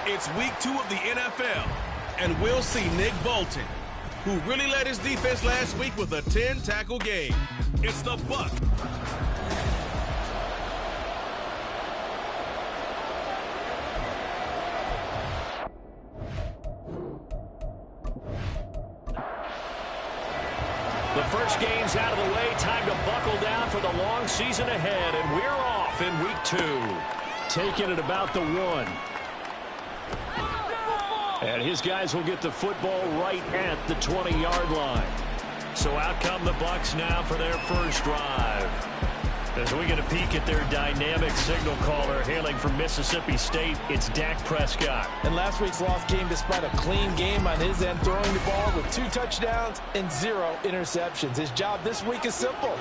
It's week 2 of the NFL, and we'll see Nick Bolton, who really led his defense last week with a 10-tackle game. It's the Buck. The first game's out of the way. Time to buckle down for the long season ahead, and we're off in week 2. Taking it about the 1. And his guys will get the football right at the 20-yard line. So out come the Bucs now for their first drive. As we get a peek at their dynamic signal caller hailing from Mississippi State, it's Dak Prescott. And last week's loss came despite a clean game on his end, throwing the ball with 2 touchdowns and 0 interceptions. His job this week is simple.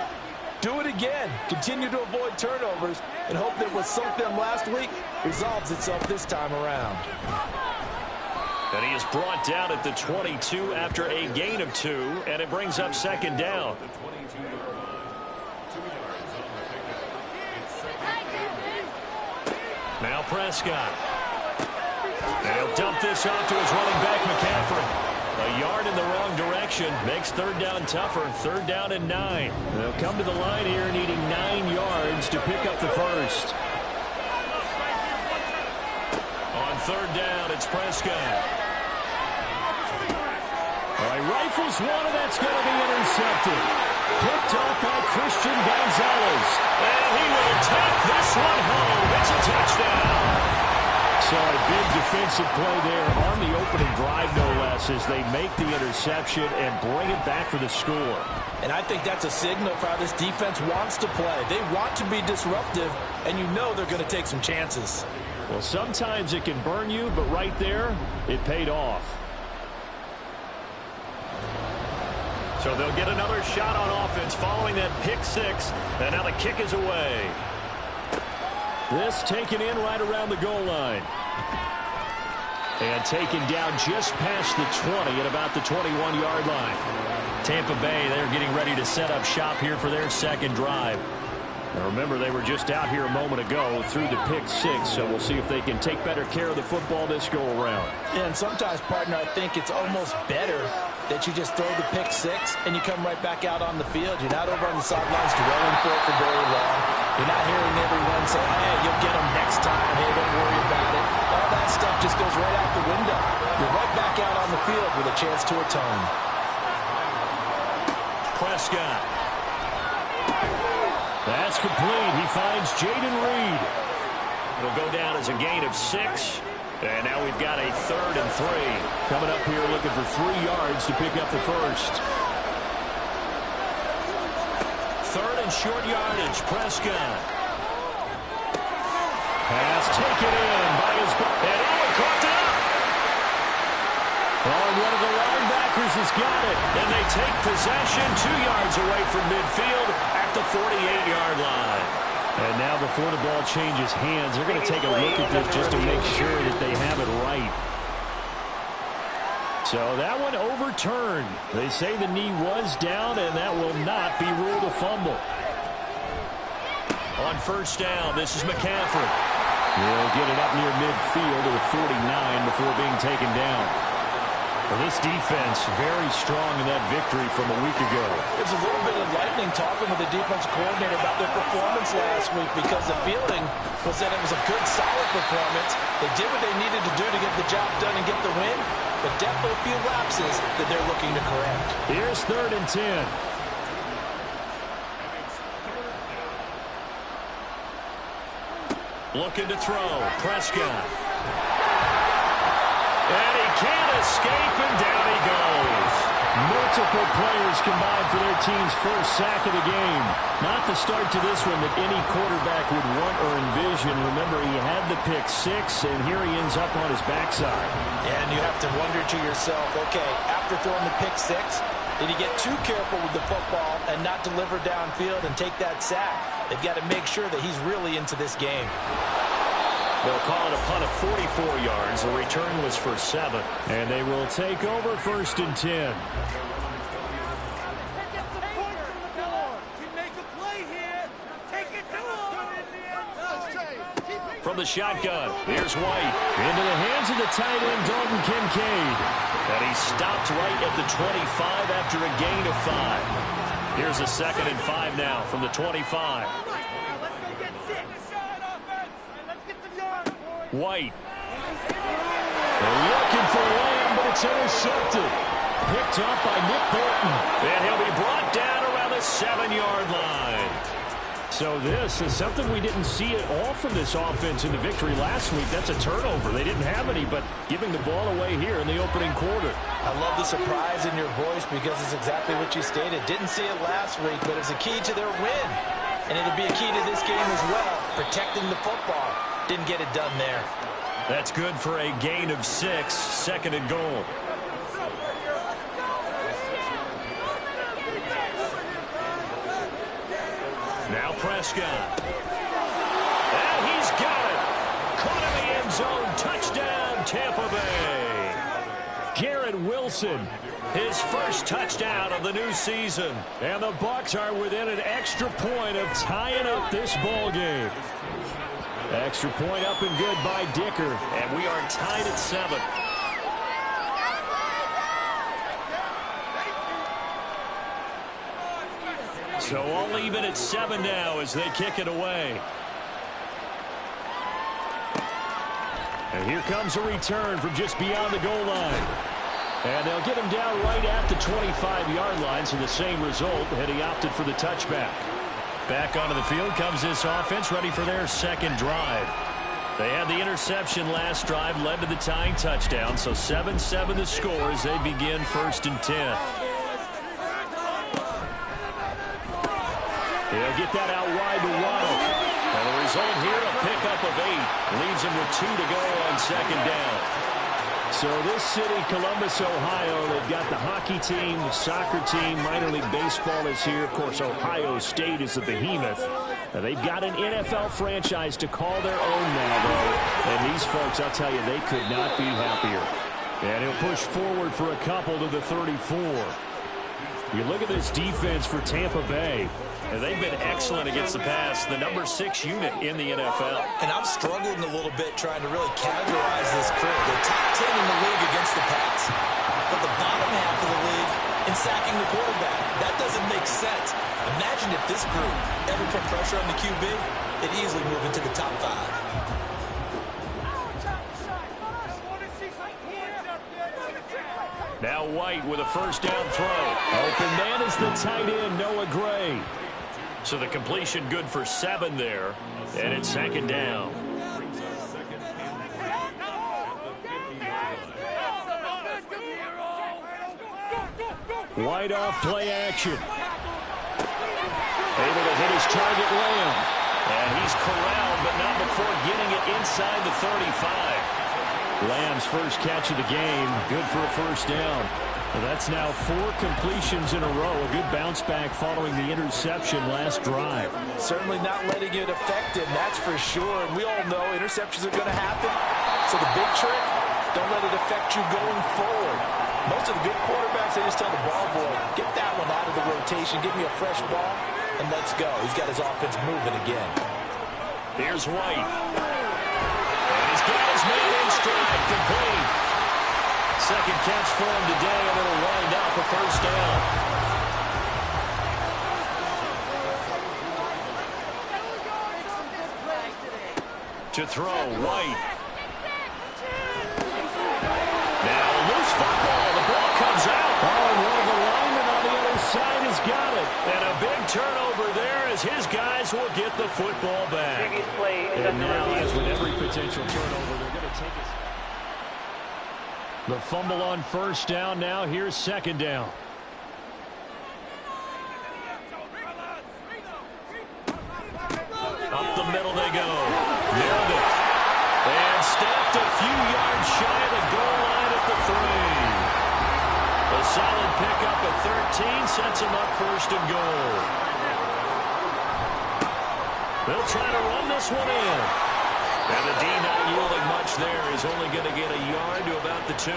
Do it again. Continue to avoid turnovers and hope that what sunk them last week resolves itself this time around. And he is brought down at the 22 after a gain of 2, and it brings up second down. Now Prescott. They'll dump this off to his running back, McCaffrey. A yard in the wrong direction makes third down tougher. Third down and 9. They'll come to the line here needing 9 yards to pick up the first. On third down, it's Prescott. All right, rifles one, and that's going to be intercepted. Picked off by Christian Gonzalez. And he will take this one home. It's a touchdown. So a big defensive play there on the opening drive, no less, as they make the interception and bring it back for the score. And I think that's a signal for how this defense wants to play. They want to be disruptive, and you know they're going to take some chances. Well, sometimes it can burn you, but right there, it paid off. So they'll get another shot on offense following that pick six, and now the kick is away. This taken in right around the goal line. And taken down just past the 20 at about the 21-yard line. Tampa Bay, they're getting ready to set up shop here for their second drive. Now remember, they were just out here a moment ago through the pick six, so we'll see if they can take better care of the football this go-around. Yeah, and sometimes, partner, I think it's almost better that you just throw the pick six and you come right back out on the field. You're not over on the sidelines dwelling for it for very long. You're not hearing everyone say, hey, you'll get them next time. Hey, don't worry about it. All that stuff just goes right out the window. You're right back out on the field with a chance to atone. Prescott. That's complete. He finds Jaden Reed. It'll go down as a gain of 6. And now we've got a 3rd and 3. Coming up here looking for 3 yards to pick up the first. 3rd and short yardage. Prescott. Pass taken in by his... And he caught it up. Oh, one of the linebackers has got it. And they take possession 2 yards away from midfield at the 48-yard line. And now before the ball changes hands, they're going to take a look at this just to make sure that they have it right. So that one overturned. They say the knee was down, and that will not be ruled a fumble. On first down, this is McCaffrey. He'll get it up near midfield to the 49 before being taken down. Well, this defense very strong in that victory from a week ago. It's a little bit enlightening talking with the defensive coordinator about their performance last week, because the feeling was that it was a good, solid performance. They did what they needed to do to get the job done and get the win, but definitely a few lapses that they're looking to correct. Here's 3rd and 10. Looking to throw. Prescott. And he can't escape, and down he goes. Multiple players combined for their team's first sack of the game. Not the start to this one that any quarterback would want or envision. Remember, he had the pick six, and here he ends up on his backside. And you have to wonder to yourself, okay, after throwing the pick six, did he get too careful with the football and not deliver downfield and take that sack? They've got to make sure that he's really into this game. They'll call it a punt of 44 yards. The return was for 7. And they will take over 1st and 10. From the shotgun, here's White. Into the hands of the tight end, Dalton Kincaid. And he stopped right at the 25 after a gain of 5. Here's a 2nd and 5 now from the 25. White. They're looking for Lamb, but it's intercepted. Picked up by Nick Bolton. And he'll be brought down around the 7-yard line. So this is something we didn't see at all from this offense in the victory last week. That's a turnover. They didn't have any, but giving the ball away here in the opening quarter. I love the surprise in your voice, because it's exactly what you stated. Didn't see it last week, but it's a key to their win. And it'll be a key to this game as well, protecting the football. Didn't get it done there. That's good for a gain of 6, 2nd and goal. Now Prescott. And he's got it. Caught in the end zone. Touchdown, Tampa Bay. Garrett Wilson, his first touchdown of the new season. And the Bucs are within an extra point of tying up this ball game. Extra point up and good by Dicker. And we are tied at 7. So all even at 7 now as they kick it away. And here comes a return from just beyond the goal line. And they'll get him down right at the 25-yard line, so the same result had he opted for the touchback. Back onto the field comes this offense, ready for their second drive. They had the interception last drive, led to the tying touchdown, so 7-7 the score as they begin 1st and 10. He'll get that out wide to Waddle. And the result here, a pickup of 8. Leaves him with 2 to go on 2nd down. So this city, Columbus, Ohio, they've got the hockey team, the soccer team, minor league baseball is here. Of course, Ohio State is a behemoth. Now, they've got an NFL franchise to call their own now, though. And these folks, I'll tell you, they could not be happier. And he'll push forward for a couple to the 34. You look at this defense for Tampa Bay. And they've been excellent against the pass, the number 6 unit in the NFL. And I'm struggling a little bit trying to really categorize this crew. They're top 10 in the league against the pass, but the bottom half of the league in sacking the quarterback. That doesn't make sense. Imagine if this group ever put pressure on the QB, it'd easily move into the top 5. Now White with a 1st down throw. Open man is the tight end, Noah Gray. So the completion good for 7 there. And it's 2nd down. White off play action. Able to hit his target Lamb. And he's corralled, but not before getting it inside the 35. Lamb's first catch of the game, good for a 1st down. Well, that's now 4 completions in a row. A good bounce back following the interception last drive. Certainly not letting it affect him, that's for sure. And we all know interceptions are going to happen. So the big trick, don't let it affect you going forward. Most of the good quarterbacks, they just tell the ball boy, get that one out of the rotation, give me a fresh ball, and let's go. He's got his offense moving again. Here's White. And he's got his man in stride, complete. Second catch for him today, and it'll wind up a 1st down. To throw, White. Now loose football. The ball comes out. Oh, and one of the linemen on the other side has got it. And a big turnover there as his guys will get the football back. And now, as with every potential turnover, they're going to take it. The fumble on 1st down. Now here's 2nd down. Up the middle they go. Nailed it. And stepped a few yards shy of the goal line at the 3. A solid pickup at 13 sets him up 1st and goal. They'll try to run this one in. And the D not yielding much there. He's only going to get a yard to about the 2.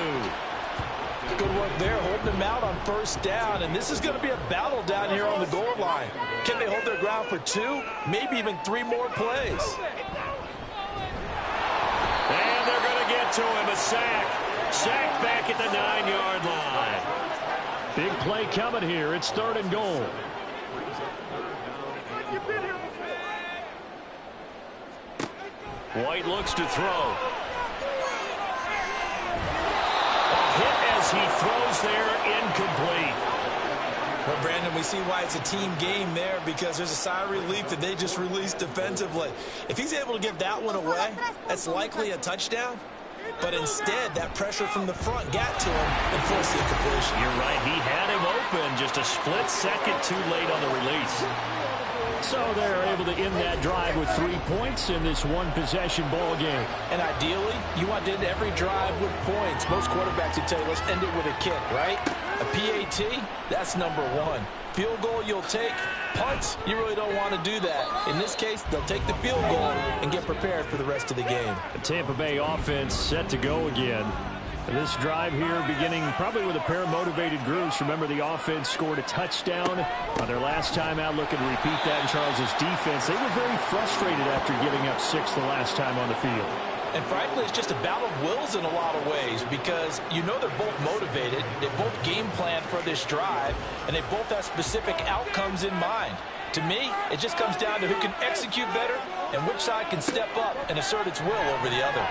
Good work there, holding them out on 1st down. And this is going to be a battle down here on the goal line. Can they hold their ground for 2, maybe even 3 more plays? And they're going to get to him. A sack. Sack back at the 9-yard line. Big play coming here. It's 3rd and goal. White looks to throw. A hit as he throws there, incomplete. Well, Brandon, we see why it's a team game there, because there's a sigh of relief that they just released defensively. If he's able to give that one away, that's likely a touchdown. But instead, that pressure from the front got to him and forced the incompletion. You're right. He had him open, just a split second too late on the release. So they're able to end that drive with 3 points in this one-possession ball game. And ideally, you want to end every drive with points. Most quarterbacks would tell you, let's end it with a kick, right? A PAT, that's number 1. Field goal you'll take. Punts, you really don't want to do that. In this case, they'll take the field goal and get prepared for the rest of the game. The Tampa Bay offense set to go again. This drive here beginning probably with a pair of motivated groups. Remember, the offense scored a touchdown on their last time out, looking to repeat that in Charles's defense. They were very frustrated after giving up 6 the last time on the field. And frankly, it's just a battle of wills in a lot of ways because you know they're both motivated, they both game plan for this drive, and they both have specific outcomes in mind. To me, it just comes down to who can execute better and which side can step up and assert its will over the other.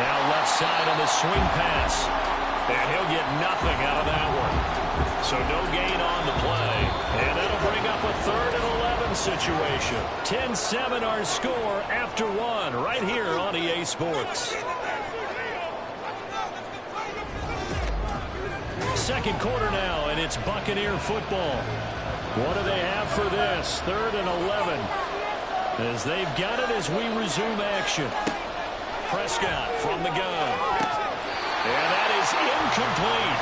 Now left side on the swing pass. And he'll get nothing out of that one. So no gain on the play. And that'll bring up a 3rd and 11 situation. 10-7 our score after 1 right here on EA Sports. Second quarter now, and it's Buccaneer football. What do they have for this? 3rd and 11. As they've got it as we resume action. Prescott from the gun. And that is incomplete.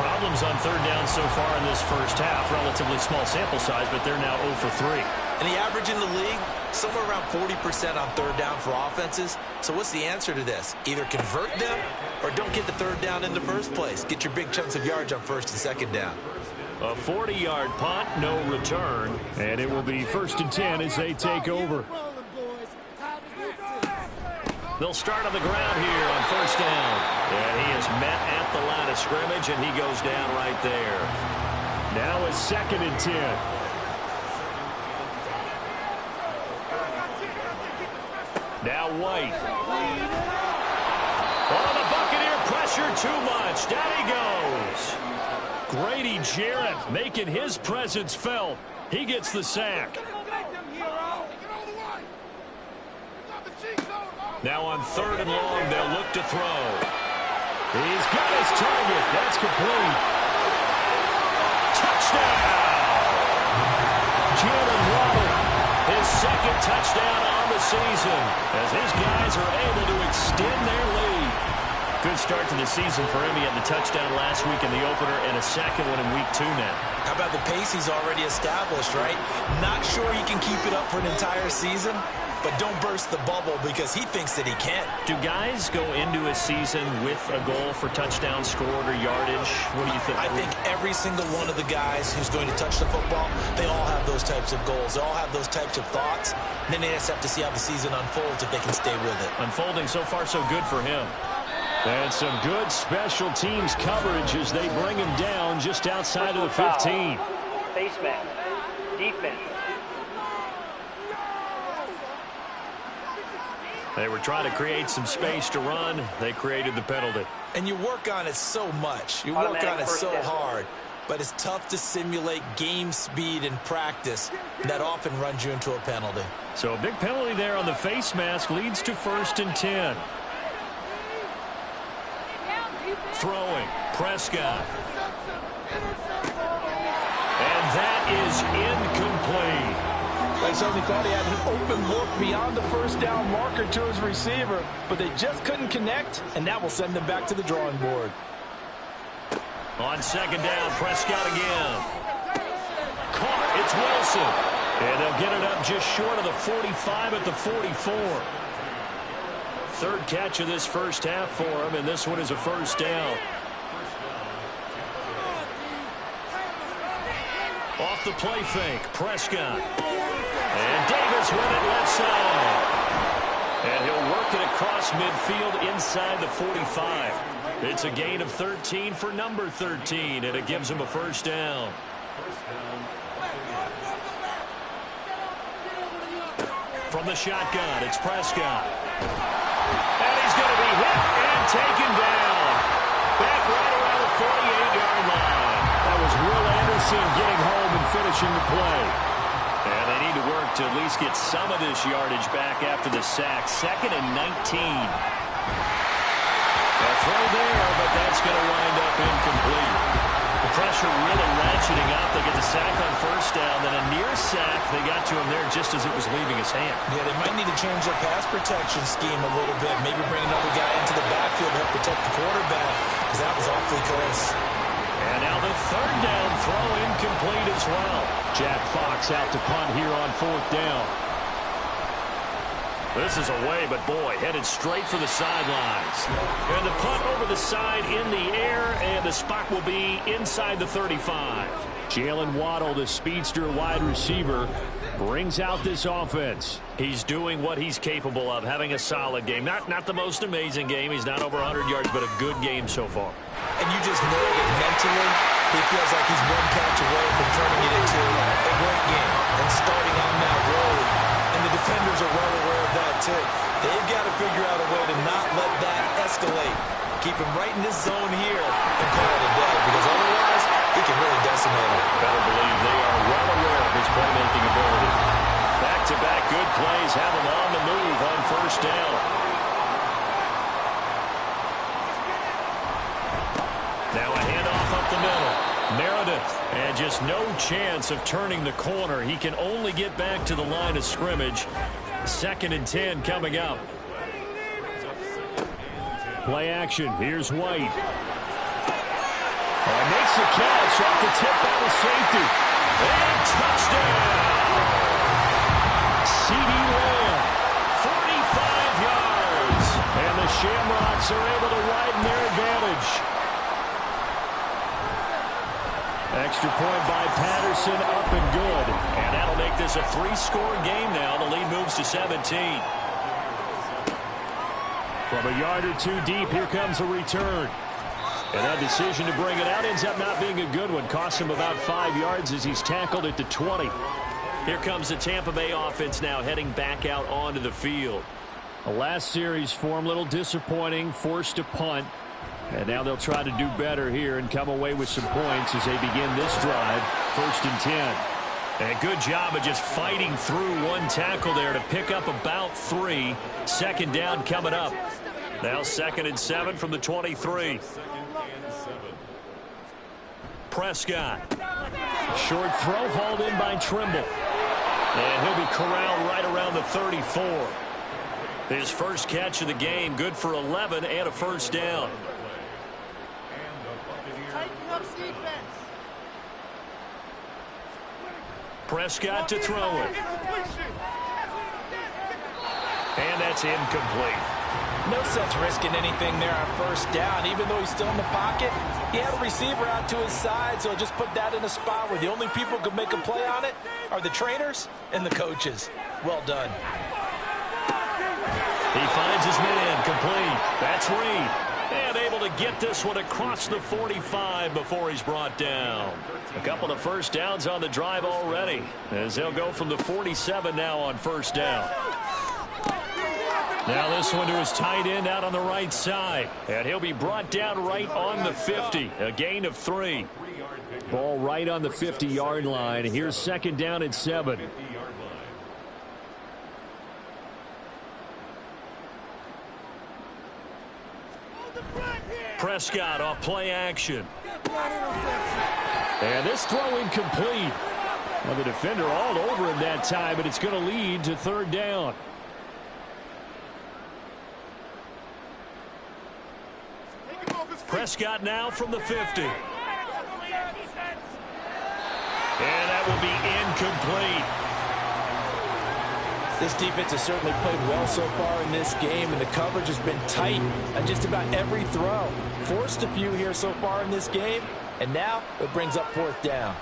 Problems on 3rd down so far in this first half. Relatively small sample size, but they're now 0 for 3. And the average in the league, somewhere around 40% on 3rd down for offenses. So what's the answer to this? Either convert them or don't get the 3rd down in the first place. Get your big chunks of yards on 1st and 2nd down. A 40-yard punt, no return. And it will be 1st and 10 as they take over. They'll start on the ground here on 1st down. And he is met at the line of scrimmage, and he goes down right there. Now a 2nd and 10. Now White. Oh, the Buccaneer pressure too much. Down he goes. Grady Jarrett making his presence felt. He gets the sack. Now on 3rd and long, they'll look to throw. He's got his target. That's complete. Touchdown! Jalen Waddle, his 2nd touchdown on the season, as his guys are able to extend their lead. Good start to the season for him. He had the touchdown last week in the opener and a 2nd one in week 2 now. How about the pace he's already established, right? Not sure he can keep it up for an entire season, but don't burst the bubble because he thinks that he can. Do guys go into a season with a goal for touchdown scored or yardage? What do you think? I think every single one of the guys who's going to touch the football, they all have those types of goals. They all have those types of thoughts. And then they just have to see how the season unfolds if they can stay with it. Unfolding so far so good for him. And some good special teams coverage as they bring him down just outside of the 15. Face mask. Defense. They were trying to create some space to run. They created the penalty. And you work on it so much. You work on it so hard. But it's tough to simulate game speed in practice. That often runs you into a penalty. So a big penalty there on the face mask leads to 1st and 10. Throwing. Prescott. And that is incomplete. They certainly thought he had an open look beyond the 1st down marker to his receiver, but they just couldn't connect, and that will send them back to the drawing board. On 2nd down, Prescott again. Caught. It's Wilson. And they'll get it up just short of the 45 at the 44. 3rd catch of this first half for him, and this one is a 1st down. Off the play fake, Prescott. And Davis with it left side. And he'll work it across midfield inside the 45. It's a gain of 13 for number 13, and it gives him a 1st down. From the shotgun, it's Prescott. And he's going to be hit and taken down. Back right around the 48-yard line. That was Will Anderson getting home and finishing the play. And they need to work to at least get some of this yardage back after the sack. 2nd and 19. A throw there, but that's going to wind up incomplete. The pressure really ratcheting up. They get the sack on 1st down, then a near sack. They got to him there just as it was leaving his hand. Yeah, they might need to change their pass protection scheme a little bit. Maybe bring another guy into the backfield to help protect the quarterback, because that was awfully close. And now the 3rd down throw incomplete as well. Jack Fox out to punt here on 4th down. This is away, but boy, headed straight for the sidelines. And the punt over the side in the air, and the spot will be inside the 35. Jalen Waddle, the speedster wide receiver. brings out this offense. He's doing what he's capable of, having a solid game. Not the most amazing game. He's not over 100 yards, but a good game so far. And you just know that mentally, he feels like he's one catch away from turning it into a great game and starting on that road. And the defenders are well aware of that, too. They've got to figure out a way to not let that escalate. Keep him right in this zone here and call it a day, because otherwise, he can really decimate him. Better believe they are well aware of his playmaking ability. Back-to-back good plays have him on the move on first down. Now a handoff up the middle. Meredith, and just no chance of turning the corner. He can only get back to the line of scrimmage. 2nd and 10 coming up. Play action. Here's White. And makes the catch off the tip by the safety. And touchdown! C.D. Lamb, 45 yards. And the Shamrocks are able to widen their advantage. Extra point by Patterson, up and good. And that'll make this a 3-score game now. The lead moves to 17. From a yard or 2 deep, here comes a return. And that decision to bring it out ends up not being a good one. Costs him about 5 yards as he's tackled at the 20. Here comes the Tampa Bay offense now heading back out onto the field. The last series form a little disappointing, forced a punt. And now they'll try to do better here and come away with some points as they begin this drive. 1st and 10. And a good job of just fighting through one tackle there to pick up about 3. 2nd down coming up. Now 2nd and 7 from the 23. Prescott. Short throw hauled in by Trimble. And he'll be corralled right around the 34. His first catch of the game, good for 11 and a first down. Prescott to throw it. And that's incomplete. No sense risking anything there on first down. Even though he's still in the pocket, he had a receiver out to his side, so just put that in a spot where the only people who can make a play on it are the trainers and the coaches. Well done. He finds his man complete. That's Reed. And able to get this one across the 45 before he's brought down. A couple of first downs on the drive already, as they'll go from the 47 now on first down. Now this one to his tight end out on the right side. And he'll be brought down right on the 50. A gain of 3. Ball right on the 50-yard line. Here's 2nd down and 7. Prescott off play action. And this throw incomplete. Well, the defender all over him that time, but it's going to lead to 3rd down. Prescott now from the 50. And that will be incomplete. This defense has certainly played well so far in this game, and the coverage has been tight on just about every throw. Forced a few here so far in this game, and now it brings up 4th down.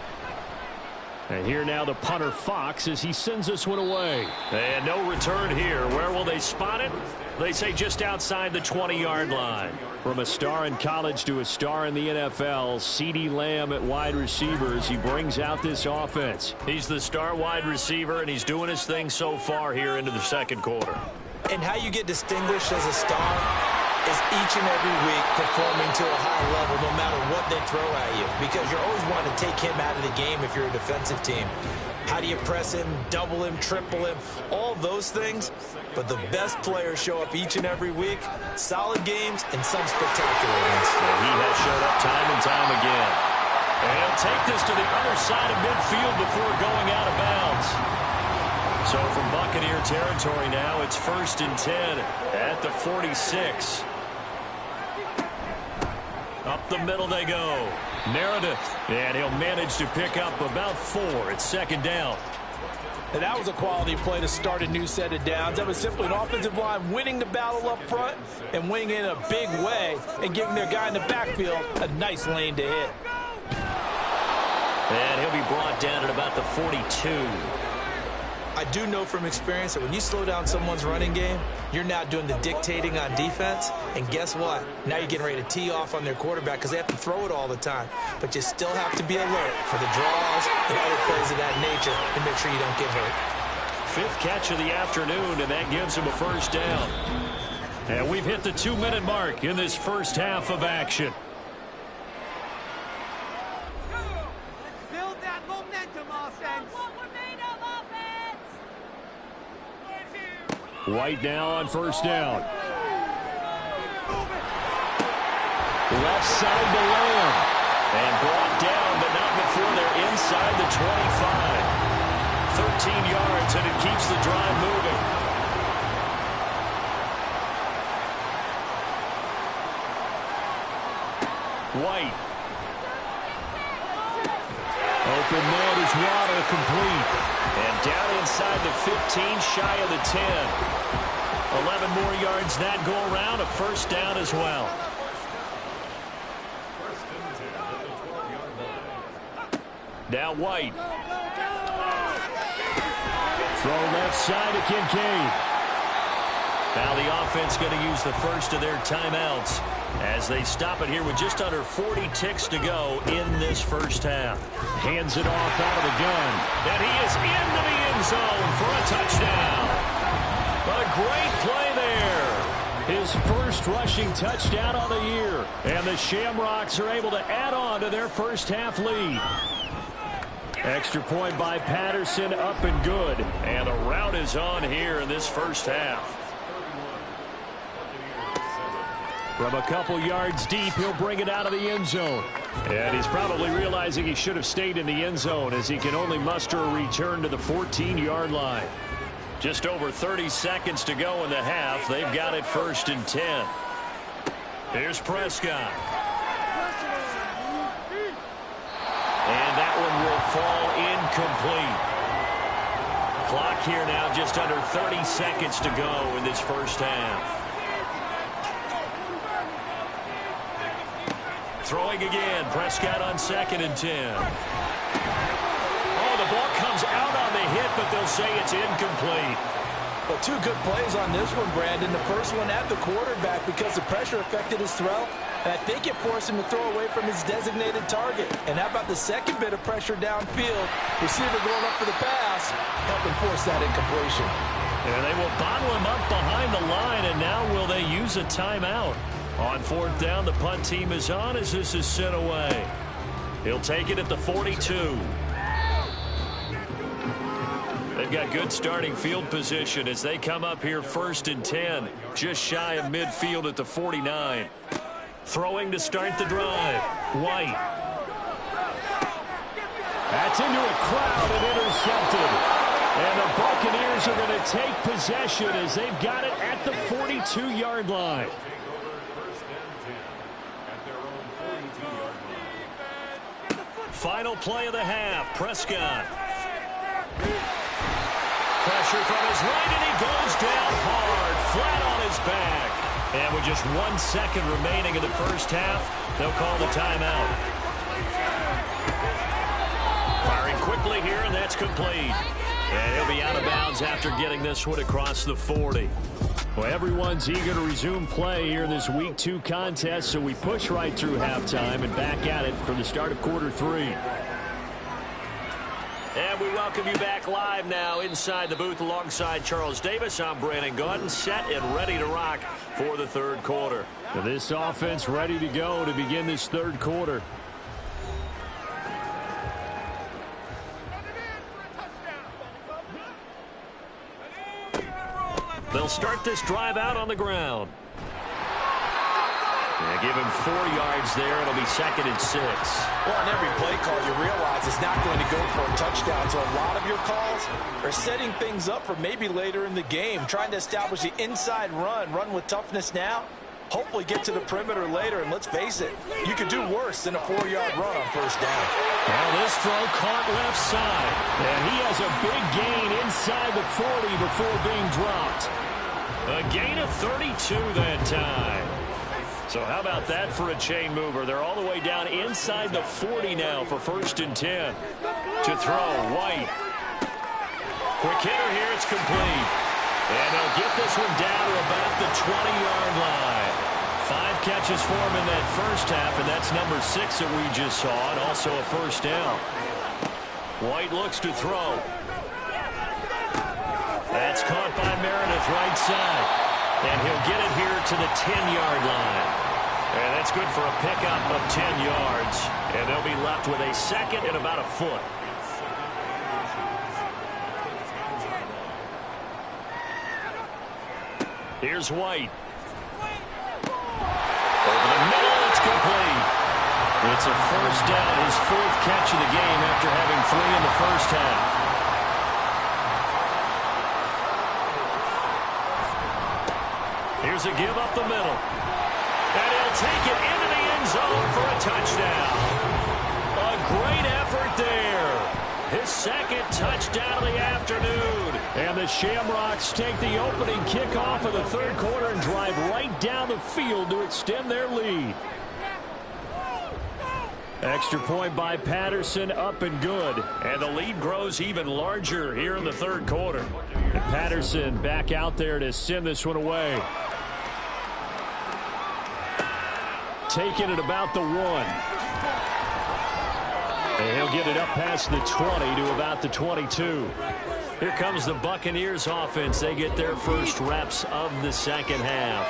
And here now the punter Fox as he sends this one away. And no return here. Where will they spot it? They say just outside the 20-yard line. From a star in college to a star in the NFL, C.D. Lamb at wide receivers. He brings out this offense. He's the star wide receiver, and he's doing his thing so far here into the 2nd quarter. And how you get distinguished as a star is each and every week performing to a high level no matter what they throw at you, because you're always wanting to take him out of the game if you're a defensive team. How do you press him, double him, triple him, all those things? But the best players show up each and every week, solid games and some spectacular ones. And he has showed up time and time again. And he'll take this to the other side of midfield before going out of bounds. So from Buccaneer territory now, it's 1st and 10 at the 46. Up the middle they go. Meredith. And he'll manage to pick up about 4. It's 2nd down. And that was a quality play to start a new set of downs. That was simply an offensive line winning the battle up front and winning in a big way and giving their guy in the backfield a nice lane to hit. And he'll be brought down at about the 42. I do know from experience that when you slow down someone's running game, you're now doing the dictating on defense. And guess what? Now you're getting ready to tee off on their quarterback because they have to throw it all the time. But you still have to be alert for the draws and other plays of that nature to make sure you don't get hurt. 5th catch of the afternoon, and that gives him a first down. And we've hit the 2-minute mark in this first half of action. Build that momentum, offense. White now on first down. Left side to Lamb. And brought down, but not before they're inside the 25. 13 yards, and it keeps the drive moving. White. Open man is Waddle, complete. And down inside the 15, shy of the 10. 11 more yards that go around, a first down as well. Now White. Throw left side to Kincaid. Now the offense going to use the first of their timeouts as they stop it here with just under 40 ticks to go in this first half. Hands it off out of the gun. And he is into the end zone for a touchdown. A great play there. His first rushing touchdown of the year. And the Shamrocks are able to add on to their first half lead. Extra point by Patterson, up and good. And a rout is on here in this first half. From a couple yards deep, he'll bring it out of the end zone. And he's probably realizing he should have stayed in the end zone as he can only muster a return to the 14-yard line. Just over 30 seconds to go in the half. They've got it 1st and 10. Here's Prescott. And that one will fall incomplete. Clock here now just under 30 seconds to go in this first half. Throwing again, Prescott on 2nd and 10. Oh, the ball comes out on the hit, but they'll say it's incomplete. Well, 2 good plays on this one, Brandon. The first one at the quarterback because the pressure affected his throw. And I think it forced him to throw away from his designated target. And how about the second bit of pressure downfield? Receiver going up for the pass, helping force that incompletion. And they will bottle him up behind the line, and now will they use a timeout? On 4th down, the punt team is on as this is sent away. He'll take it at the 42. They've got good starting field position as they come up here 1st and 10, just shy of midfield at the 49. Throwing to start the drive. White. That's into a crowd and intercepted. And the Buccaneers are going to take possession as they've got it at the 42-yard line. Final play of the half. Prescott. Pressure from his right, and he goes down hard, flat on his back. And with just 1 second remaining in the first half, they'll call the timeout. Firing quickly here, and that's complete. And he'll be out of bounds after getting this one across the 40. Well, everyone's eager to resume play here in this Week 2 contest, so we push right through halftime and back at it for the start of quarter 3. And we welcome you back live now inside the booth alongside Charles Davis. I'm Brandon Gaudin, set and ready to rock for the 3rd quarter. Now this offense ready to go to begin this 3rd quarter. They'll start this drive out on the ground. Yeah, give him 4 yards there. It'll be 2nd and 6. Well, on every play call, you realize it's not going to go for a touchdown. So a lot of your calls are setting things up for maybe later in the game, trying to establish the inside run with toughness now. Hopefully get to the perimeter later, and let's face it, you could do worse than a 4-yard run on 1st down. Well, this throw caught left side, and he has a big gain inside the 40 before being dropped. A gain of 32 that time. So how about that for a chain mover? They're all the way down inside the 40 now for 1st and 10. To throw, White. Quick hitter here. It's complete. And they'll get this one down to about the 20-yard line. 5 catches for him in that first half, and that's number 6 that we just saw, and also a first down. White looks to throw. That's caught by Meredith right side. And he'll get it here to the 10-yard line. And that's good for a pickup of 10 yards. And they'll be left with a second and about a foot. Here's White. Over the middle, it's complete. It's a first down, his 4th catch of the game after having 3 in the first half. Here's a give up the middle. And he'll take it into the end zone for a touchdown. A great effort there. His 2nd touchdown of the afternoon. And the Shamrocks take the opening kickoff of the 3rd quarter and drive right down the field to extend their lead. Extra point by Patterson, up and good. And the lead grows even larger here in the 3rd quarter. And Patterson back out there to send this one away. Taking it about the 1. And he'll get it up past the 20 to about the 22. Here comes the Buccaneers offense. They get their first reps of the second half.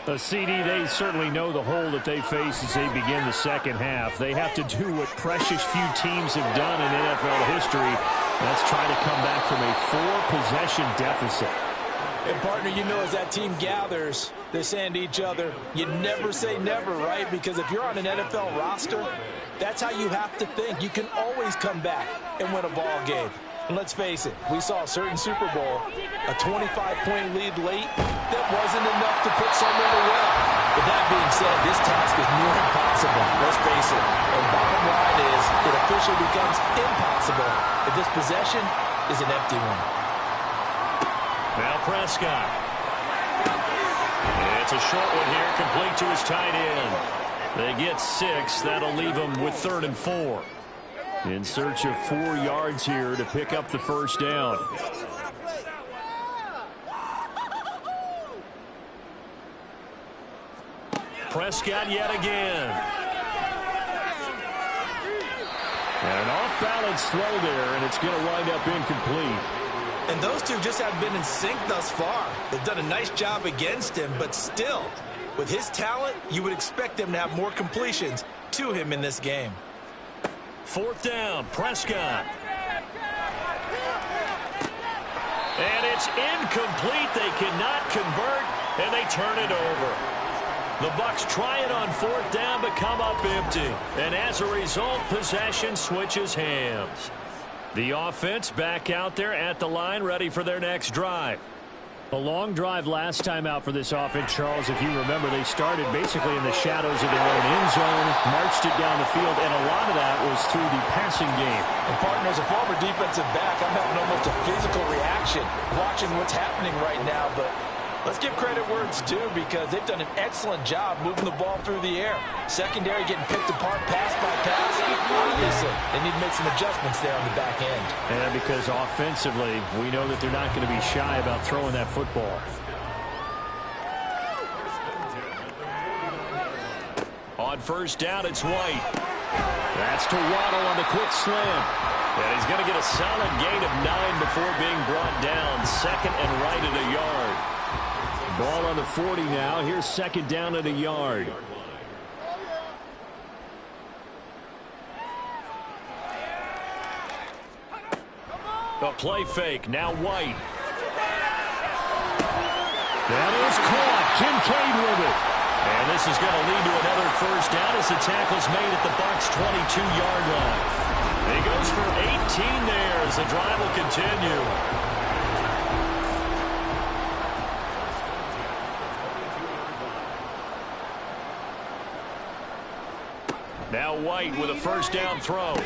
The CD, they certainly know the hole that they face as they begin the second half. They have to do what precious few teams have done in NFL history. That's try to come back from a 4-possession deficit. And, partner, you know, as that team gathers, they're saying to each other, you never say never, right? Because if you're on an NFL roster, that's how you have to think. You can always come back and win a ball game. And let's face it, we saw a certain Super Bowl, a 25-point lead late, that wasn't enough to put someone away. But that being said, this task is near impossible. Let's face it. And bottom line is, it officially becomes impossible if this possession is an empty one. Now Prescott. It's a short one here, complete to his tight end. They get 6. That'll leave them with 3rd and 4. In search of 4 yards here to pick up the first down. Prescott yet again. And an off-balance throw there, and it's going to wind up incomplete. And those two just haven't been in sync thus far. They've done a nice job against him, but still, with his talent, you would expect them to have more completions to him in this game. 4th down, Prescott. And it's incomplete. They cannot convert, and they turn it over. The Bucs try it on 4th down, but come up empty. And as a result, possession switches hands. The offense back out there at the line, ready for their next drive. A long drive last time out for this offense, Charles. If you remember, they started basically in the shadows of their own end zone, marched it down the field, and a lot of that was through the passing game. And, partner, as a former defensive back, I'm having almost a physical reaction watching what's happening right now. But let's give credit where it's due, because they've done an excellent job moving the ball through the air. Secondary getting picked apart pass by pass. Obviously, they need to make some adjustments there on the back end. And because offensively, we know that they're not going to be shy about throwing that football. On 1st down, it's White. That's to Waddle on the quick slam. And he's going to get a solid gain of 9 before being brought down. 2nd and right at a yard. Ball on the 40 now. Here's 2nd down at a yard. A play fake. Now White. That is caught. Kincaid with it. And this is going to lead to another first down as the tackle's made at the Bucs' 22-yard line. He goes for 18 there as the drive will continue. Now White with a first down throw.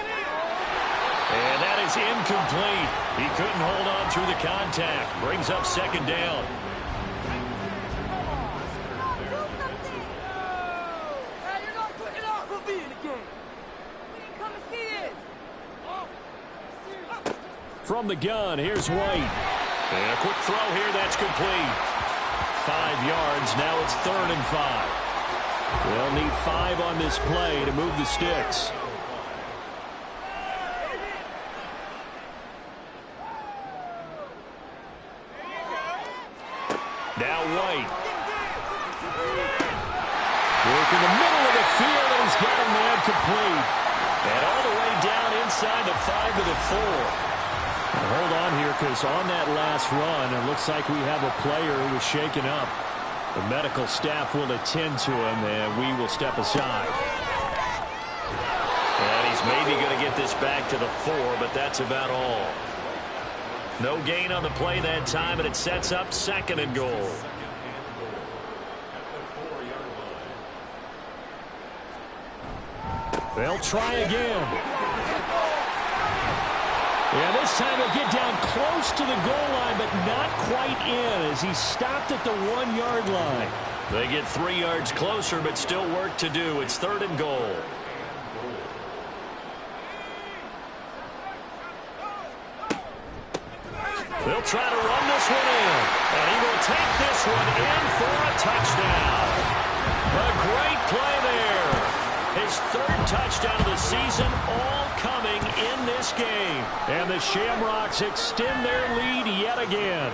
And that is incomplete. He couldn't hold on through the contact. Brings up 2nd down. From the gun, here's White. And a quick throw here, that's complete. 5 yards, now it's 3rd and 5. They'll need 5 on this play to move the sticks. Now White. Work in the middle of the field, and he's got a man complete. And all the way down inside the 5 to the 4. Now hold on here, because on that last run, it looks like we have a player who was shaken up. The medical staff will attend to him, and we will step aside. And he's maybe going to get this back to the 4, but that's about all. No gain on the play that time, and it sets up 2nd and goal. They'll try again. Yeah, this time he'll get down close to the goal line, but not quite in as he stopped at the 1-yard line. They get 3 yards closer, but still work to do. It's 3rd and goal. They'll try to run this one in, and he will take this one in for a touchdown. A great play there. His 3rd touchdown of the season, all coming in this game. And the Shamrocks extend their lead yet again.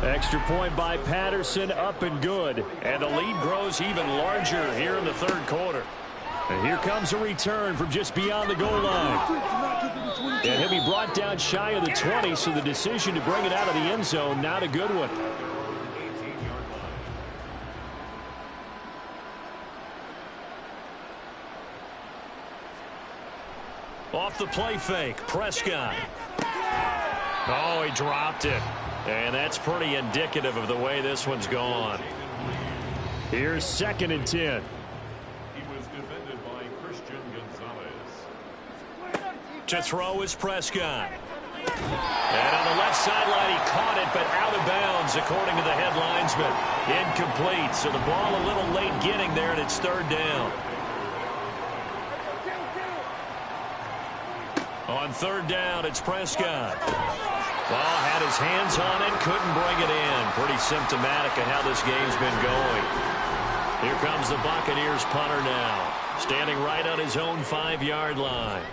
Extra point by Patterson, up and good. And the lead grows even larger here in the 3rd quarter. And here comes a return from just beyond the goal line. And he'll be brought down shy of the 20, so the decision to bring it out of the end zone, not a good one. Off the play fake, Prescott. Oh, he dropped it. And that's pretty indicative of the way this one's gone. Here's 2nd and 10. To throw is Prescott. And on the left sideline, he caught it, but out of bounds, according to the head linesman. Incomplete, so the ball a little late getting there, and it's 3rd down. On 3rd down, it's Prescott. Ball had his hands on it, couldn't bring it in. Pretty symptomatic of how this game's been going. Here comes the Buccaneers punter now, standing right on his own 5-yard line.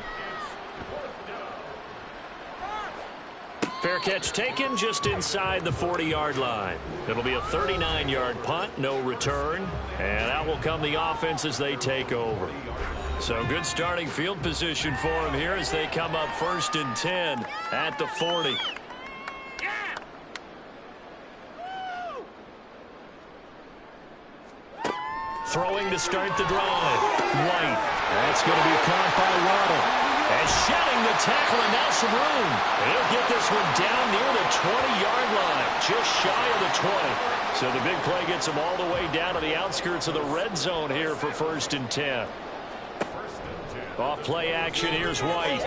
Fair catch taken just inside the 40-yard line. It'll be a 39-yard punt, no return. And out will come the offense as they take over. So good starting field position for him here as they come up 1st and 10 at the 40. Throwing to start the drive. White. That's going to be caught by Waddle. And shedding the tackle, and now some room. He'll get this one down near the 20-yard line, just shy of the 20. So the big play gets him all the way down to the outskirts of the red zone here for 1st and 10. Off play action, here's White.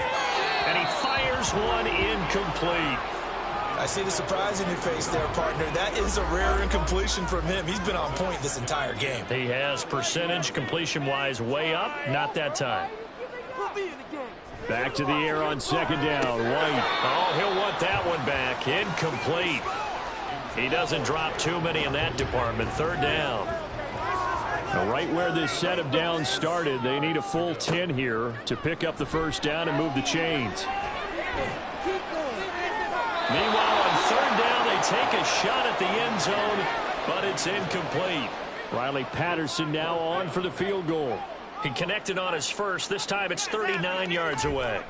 And he fires one incomplete. I see the surprise in your face there, partner. That is a rare incompletion from him. He's been on point this entire game. He has percentage completion-wise way up, not that time. Back to the air on 2nd down. White. Oh, he'll want that one back. Incomplete. He doesn't drop too many in that department. 3rd down. Now, right where this set of downs started, they need a full 10 here to pick up the 1st down and move the chains. Meanwhile, on 3rd down, they take a shot at the end zone, but it's incomplete. Riley Patterson now on for the field goal. He connected on his first. This time it's 39 yards away.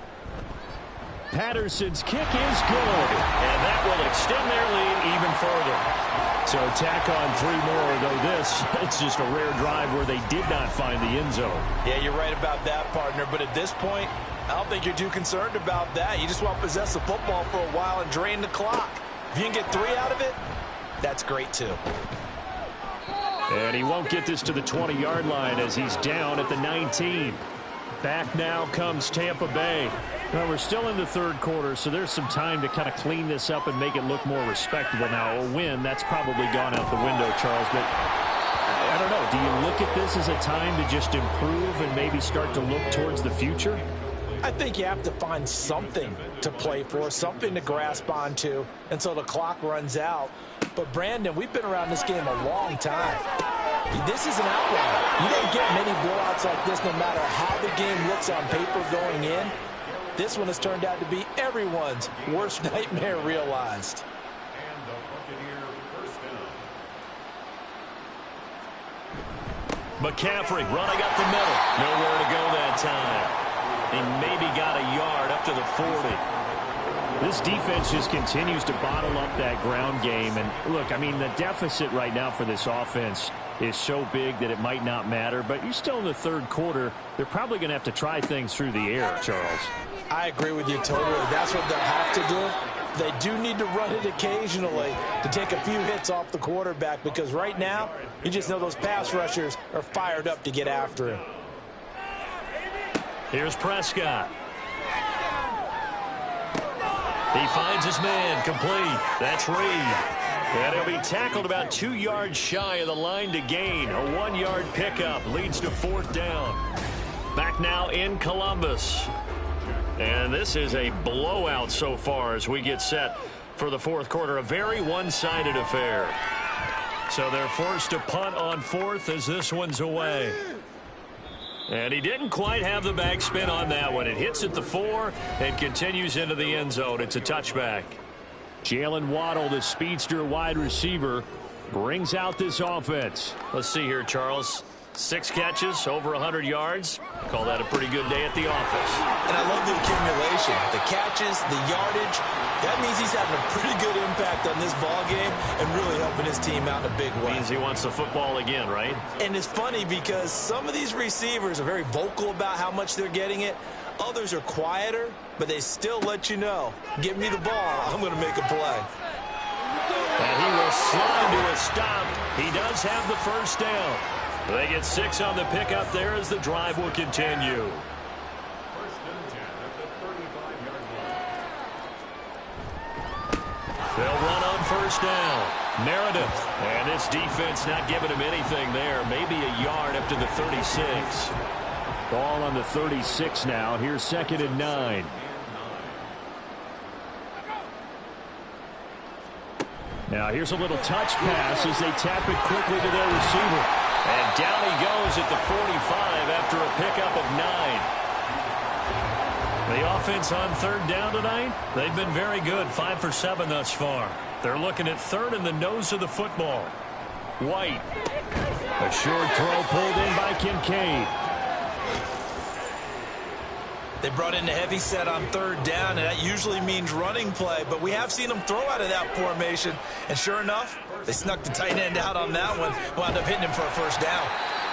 Patterson's kick is good. And that will extend their lead even further. So tack on 3 more, though it's just a rare drive where they did not find the end zone. Yeah, you're right about that, partner. But at this point, I don't think you're too concerned about that. You just want to possess the football for a while and drain the clock. If you can get 3 out of it, that's great too. And he won't get this to the 20-yard line as he's down at the 19. Back now comes Tampa Bay. Well, we're still in the 3rd quarter, so there's some time to kind of clean this up and make it look more respectable. Now, a win, that's probably gone out the window, Charles, but I don't know. Do you look at this as a time to just improve and maybe start to look towards the future? I think you have to find something to play for, something to grasp onto until the clock runs out. But, Brandon, we've been around this game a long time. This is an outlier. You don't get many blowouts like this no matter how the game looks on paper going in. This one has turned out to be everyone's worst nightmare realized. McCaffrey running up the middle. Nowhere to go that time. He maybe got a yard up to the 40. This defense just continues to bottle up that ground game. And look, I mean, the deficit right now for this offense is so big that it might not matter. But you're still in the third quarter. They're probably going to have to try things through the air, Charles. I agree with you totally. That's what they'll have to do. They do need to run it occasionally to take a few hits off the quarterback, because right now, you just know those pass rushers are fired up to get after him. Here's Prescott. He finds his man, complete. That's Reed. And he'll be tackled about 2 yards shy of the line to gain. A 1-yard pickup leads to 4th down. Back now in Columbus. And this is a blowout so far as we get set for the 4th quarter. A very one-sided affair. So they're forced to punt on 4th as this one's away. And he didn't quite have the backspin on that one. It hits at the 4 and continues into the end zone. It's a touchback. Jalen Waddle, the speedster wide receiver, brings out this offense. Let's see here, Charles. 6 catches, over 100 yards. Call that a pretty good day at the office. And I love the accumulation. The catches, the yardage. That means he's having a pretty good impact on this ball game and really helping his team out in a big way. Means he wants the football again, right? And it's funny because some of these receivers are very vocal about how much they're getting it. Others are quieter, but they still let you know, give me the ball, I'm going to make a play. And he will slide to a stop. He does have the first down. They get 6 on the pickup there as the drive will continue. They'll run on first down. Meredith. And this defense not giving him anything there. Maybe a yard up to the 36. Ball on the 36 now. Here's 2nd and 9. Now here's a little touch pass as they tap it quickly to their receiver. And down he goes at the 45 after a pickup of 9. The offense on 3rd down tonight, they've been very good, 5 for 7 thus far. They're looking at 3rd in the nose of the football. White. A short throw pulled in by Kincaid. They brought in a heavy set on 3rd down, and that usually means running play, but we have seen them throw out of that formation, and sure enough, they snuck the tight end out on that one, wound up hitting him for a first down.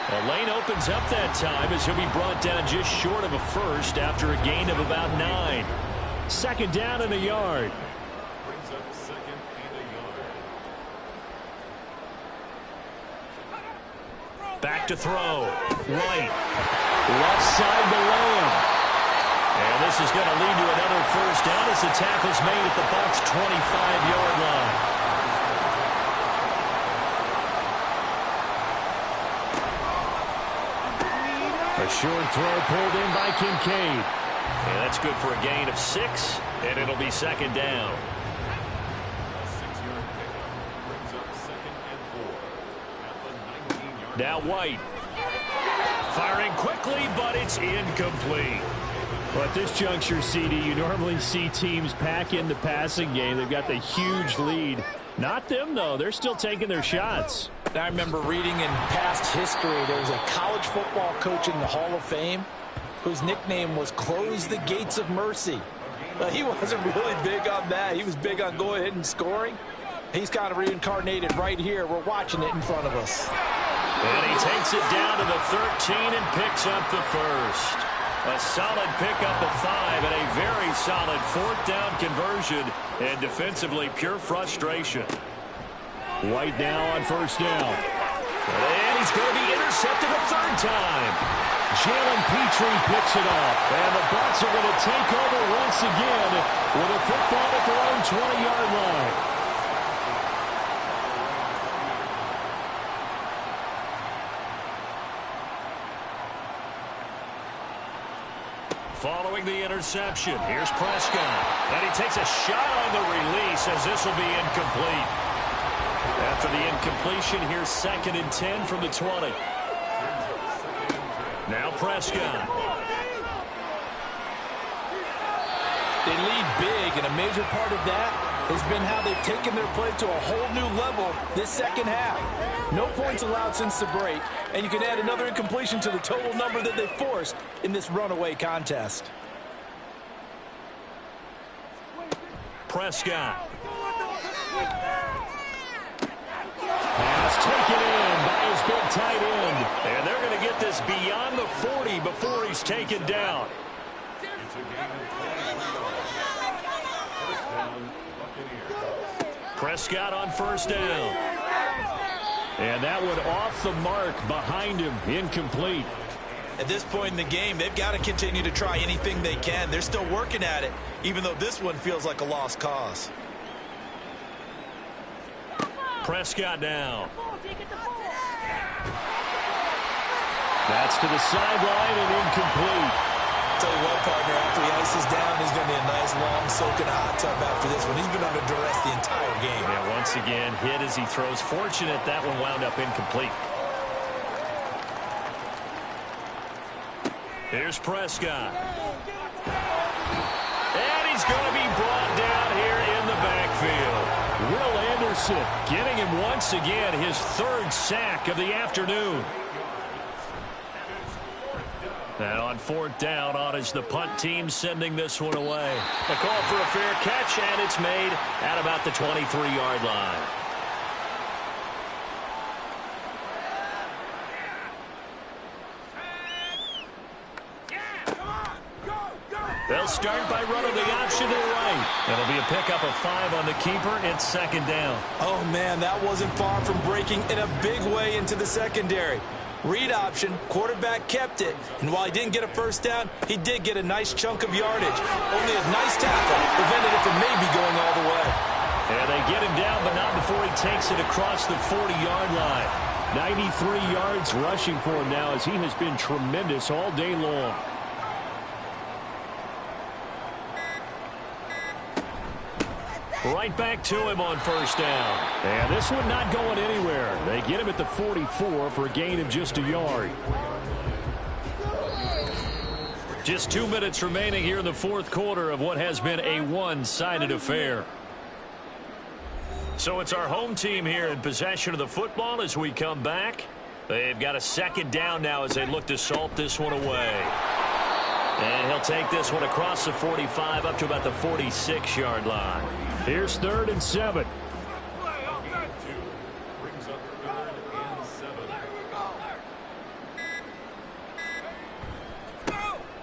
The lane opens up that time as he'll be brought down just short of a first after a gain of about 9. 2nd down and a yard. Brings up 2nd and a yard. Back to throw. White. Left side to Lamb. And this is going to lead to another first down as the tackle's made at the Bucs' 25-yard line. A short throw pulled in by Kincaid. And that's good for a gain of 6, and it'll be 2nd down. A 6-yard pickup brings up 2nd and 4 at the 19-yard line. Now White. Firing quickly, but it's incomplete. Well, at this juncture, CD, you normally see teams pack in the passing game. They've got the huge lead. Not them, though. They're still taking their shots. I remember reading in past history, there was a college football coach in the Hall of Fame whose nickname was Close the Gates of Mercy. He wasn't really big on that. He was big on going ahead and scoring. He's kind of reincarnated right here. We're watching it in front of us. And he takes it down to the 13 and picks up the first. A solid pickup of 5 and a very solid 4th down conversion, and defensively pure frustration. White now on first down. And he's going to be intercepted a 3rd time. Jalen Petrie picks it up, and the Bucs are going to take over once again with a football at their own 20-yard line. following the interception. Here's Prescott. And he takes a shot on the release as this will be incomplete. After the incompletion, here's 2nd and 10 from the 20. Now Prescott. They lead big, and a major part of that has been how they've taken their play to a whole new level this second half. No points allowed since the break, and you can add another incompletion to the total number that they forced in this runaway contest. Prescott. Pass taken in by his big tight end. And they're going to get this beyond the 40 before he's taken down. It's a gain of 23 yards. First down, Buccaneers. Prescott on first down. And that one off the mark behind him. Incomplete. At this point in the game, they've got to continue to try anything they can. They're still working at it, even though this one feels like a lost cause. Prescott now. That's to the sideline and incomplete. Tell you what, partner, after he ices down, he's going to be a nice, long, soaking hot tub after this one. He's been under duress the entire game. Yeah, once again, hit as he throws. Fortunate that one wound up incomplete. Here's Prescott. And he's going to be brought down here in the backfield. Will Anderson getting him once again his 3rd sack of the afternoon. And on 4th down, on is the punt team sending this one away. A call for a fair catch, and it's made at about the 23-yard line. They'll start by running the option to the right. It'll be a pickup of 5 on the keeper. It's 2nd down. Oh, man, that wasn't far from breaking in a big way into the secondary. Read option, quarterback kept it. And while he didn't get a first down, he did get a nice chunk of yardage. Only a nice tackle prevented it from maybe going all the way. And they get him down, but not before he takes it across the 40-yard line. 93 yards rushing for him now as he has been tremendous all day long. Right back to him on first down. And this one not going anywhere. They get him at the 44 for a gain of just a yard. Just 2 minutes remaining here in the 4th quarter of what has been a one-sided affair. So it's our home team here in possession of the football as we come back. They've got a 2nd down now as they look to salt this one away. And he'll take this one across the 45 up to about the 46-yard line. Here's 3rd and 7. Brings up 3rd and 7.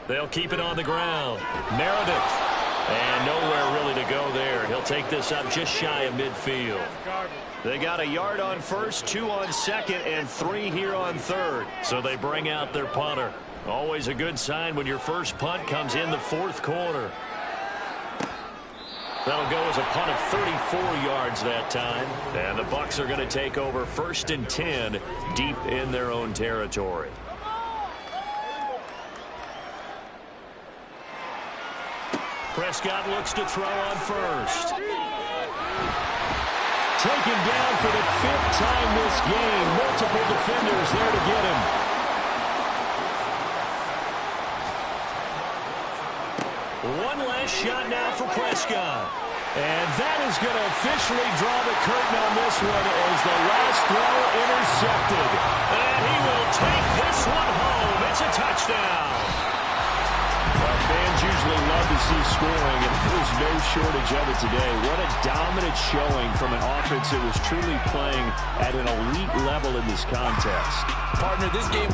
They'll keep it on the ground. Meredith. And nowhere really to go there. He'll take this up just shy of midfield. They got a yard on first, 2 on 2nd, and 3 here on 3rd. So they bring out their punter. Always a good sign when your first punt comes in the 4th quarter. That'll go as a punt of 34 yards that time. And the Bucs are going to take over 1st and 10 deep in their own territory. Prescott looks to throw on first. Taken down for the 5th time this game. Multiple defenders there to get him. One last shot now for Prescott. And that is going to officially draw the curtain on this one as the last throw intercepted. And he will take this one home. It's a touchdown. Well, fans usually love to see scoring, and there's no shortage of it today. What a dominant showing from an offense that was truly playing at an elite level in this contest. Partner, this game